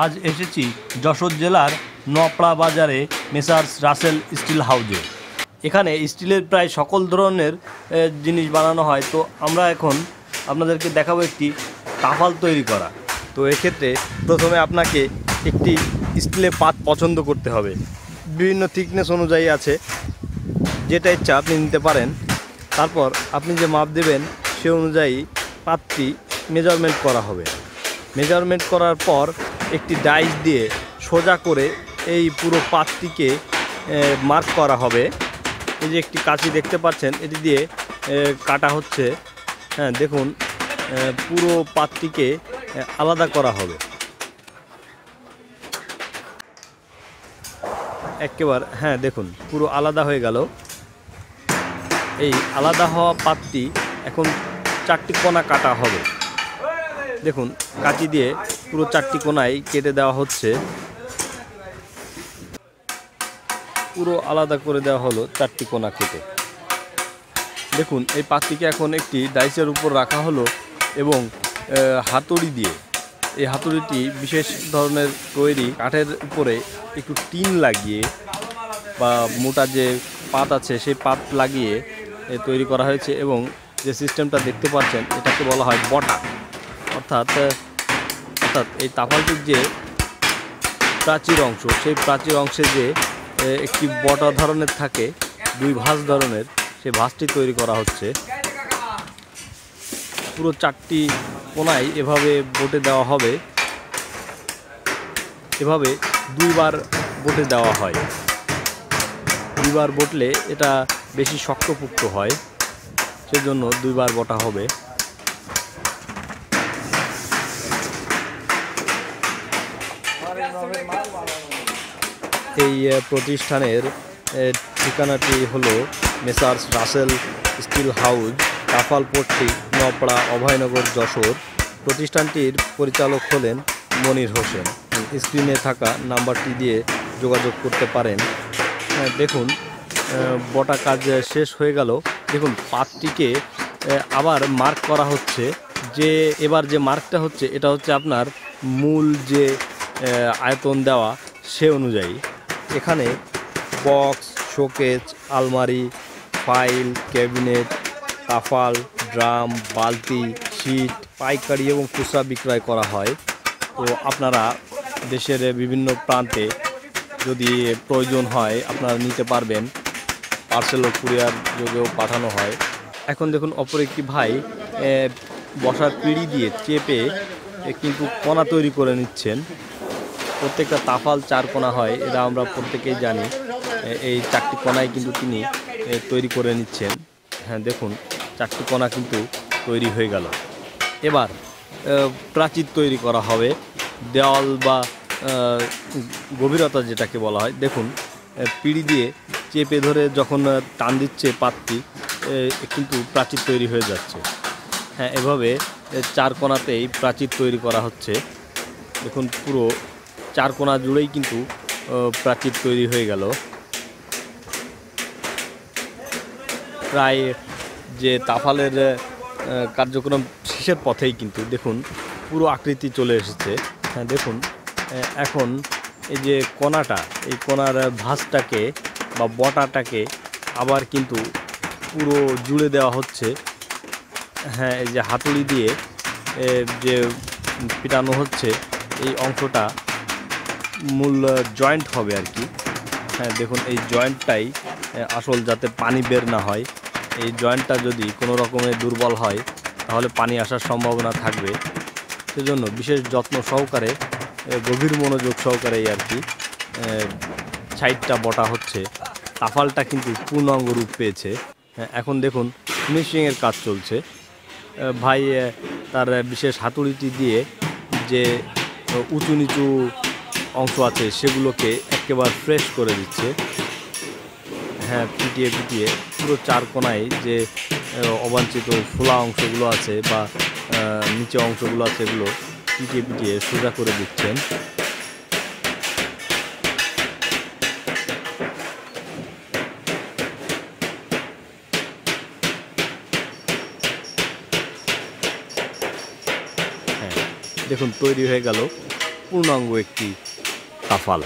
আজ এসেছি যশোর জেলার নপড়া বাজারে মেসার্স রাসেল স্টিল হাউজে। এখানে স্টিলের প্রায় সকল ধরনের জিনিস বানানো হয়। তো আমরা এখন আপনাদেরকে দেখাবো একটি তাফাল তৈরি করা। তো এক্ষেত্রে প্রথমে আপনাকে একটি স্টিলের পাত পছন্দ করতে হবে। বিভিন্ন থিকনেস অনুযায়ী আছে, যেটা ইচ্ছা আপনি নিতে পারেন। তারপর আপনি যে মাপ দেবেন সে অনুযায়ী পাতটি মেজারমেন্ট করা হবে। মেজারমেন্ট করার পর একটি ডাইস দিয়ে সোজা করে এই পুরো পাতটিকে মার্ক করা হবে। এই যে একটি কাঁচি দেখতে পাচ্ছেন, এটি দিয়ে কাটা হচ্ছে। হ্যাঁ, দেখুন পুরো পাতটিকে আলাদা করা হবে। একেবারে হ্যাঁ, দেখুন পুরো আলাদা হয়ে গেল। এই আলাদা হওয়া পাতটি এখন 4টি কোণা কাটা হবে। দেখুন কাঁচি দিয়ে পুরো 4টি কোণায় কেটে দেওয়া হচ্ছে। পুরো আলাদা করে দেওয়া হলো 4টি কোণা কেটে। দেখুন এই পাতটিকে এখন একটি ডাইসের উপর রাখা হলো এবং হাতুড়ি দিয়ে, এই হাতুড়িটি বিশেষ ধরনের তৈরি কাঠের উপরে একটু টিন লাগিয়ে বা মোটা যে পাত আছে সেই পাত লাগিয়ে তৈরি করা হয়েছে। এবং যে সিস্টেমটা দেখতে পাচ্ছেন এটাকে বলা হয় বটা। অর্থাৎ এই তাফালটির যে প্রাচীর অংশ, সেই প্রাচীর অংশে যে একটি বটা ধরনের থাকে, 2 ভাঁজ ধরনের, সেই ভাঁজটি তৈরি করা হচ্ছে। পুরো 4টি কোণায় এভাবে বটে দেওয়া হবে। এভাবে 2বার বটে দেওয়া হয়। 2বার বটলে এটা বেশি শক্তপোক্ত হয়, সেজন্য 2বার বটা হবে। এই প্রতিষ্ঠানের ঠিকানাটি হলো messrs Russell steel house, Tafalpatti, Napara, Abhaynagar, Jessore. প্রতিষ্ঠানটির পরিচালক হলেন মনির হোসেন। স্ক্রিনে থাকা নাম্বারটি দিয়ে যোগাযোগ করতে পারেন। দেখুন বটা কাজ শেষ হয়ে গেল। দেখুন পাতটিকে আবার মার্ক করা হচ্ছে। যে এবার যে মার্কটা হচ্ছে এটা হচ্ছে আপনার মূল যে আয়তন দেওয়া সে অনুযায়ী। এখানে বক্স, শোকেস, আলমারি, ফাইল, ক্যাবিনেট, তাফাল, ড্রাম, বালতি, শীট পাইকারি এবং খুচরা বিক্রয় করা হয়। তো আপনারা দেশের বিভিন্ন প্রান্তে যদি প্রয়োজন হয় আপনারা নিতে পারবেন। পার্সেল ও কুরিয়ার যোগেও পাঠানো হয়। এখন দেখুন অপর একটি ভাই বসার পিঁড়ি দিয়ে চেপে কিন্তু কোণা তৈরি করে নিচ্ছেন। প্রত্যেকটা তাফাল 4 কোণা হয়, এটা আমরা প্রত্যেকেই জানি। এই 4টি কোণায় কিন্তু তিনি তৈরি করে নিচ্ছেন। হ্যাঁ, দেখুন 4টি কোণা কিন্তু তৈরি হয়ে গেল। এবার প্রাচীর তৈরি করা হবে, দেওয়াল বা গভীরতা যেটাকে বলা হয়। দেখুন পিঁড়ি দিয়ে চেপে ধরে যখন টান দিচ্ছে পাতটি, কিন্তু প্রাচীর তৈরি হয়ে যাচ্ছে। হ্যাঁ, এভাবে 4 কোণাতেই প্রাচীর তৈরি করা হচ্ছে। দেখুন পুরো 4 কোণা জুড়েই কিন্তু প্রাচীর তৈরি হয়ে গেল। প্রায় যে তাফালের কার্যক্রম শেষের পথেই কিন্তু দেখুন পুরো আকৃতি চলে এসেছে। হ্যাঁ, দেখুন এখন এই যে কোণাটা, এই কোণার ভাঁজটাকে বা বটাটাকে আবার কিন্তু পুরো জুড়ে দেওয়া হচ্ছে। হ্যাঁ, এই যে হাতুড়ি দিয়ে যে পিটানো হচ্ছে, এই অংশটা মূল জয়েন্ট হবে আর কি। হ্যাঁ, দেখুন এই জয়েন্টটাই আসল, যাতে পানি বের না হয়। এই জয়েন্টটা যদি কোনো রকমের দুর্বল হয় তাহলে পানি আসার সম্ভাবনা থাকবে। সেজন্য বিশেষ যত্ন সহকারে, গভীর মনোযোগ সহকারে আর কি সাইডটা বটা হচ্ছে। তাফালটা কিন্তু পূর্ণাঙ্গ রূপ পেয়েছে। এখন দেখুন ফিনিশিংয়ের কাজ চলছে। ভাই তার বিশেষ হাতুড়িটি দিয়ে যে উঁচু নিচু অংশ আছে সেগুলোকে একেবারে ফ্রেশ করে দিচ্ছে। হ্যাঁ, পিটিয়ে পিটিয়ে পুরো 4 কোণায় যে অবাঞ্ছিত ফোলা অংশগুলো আছে বা নিচে অংশগুলো আছে, এগুলো পিটিয়ে পিটিয়ে সোজা করে দিচ্ছেন। হ্যাঁ, দেখুন তৈরি হয়ে গেল। পূর্ণাঙ্গ একটি তাফাল।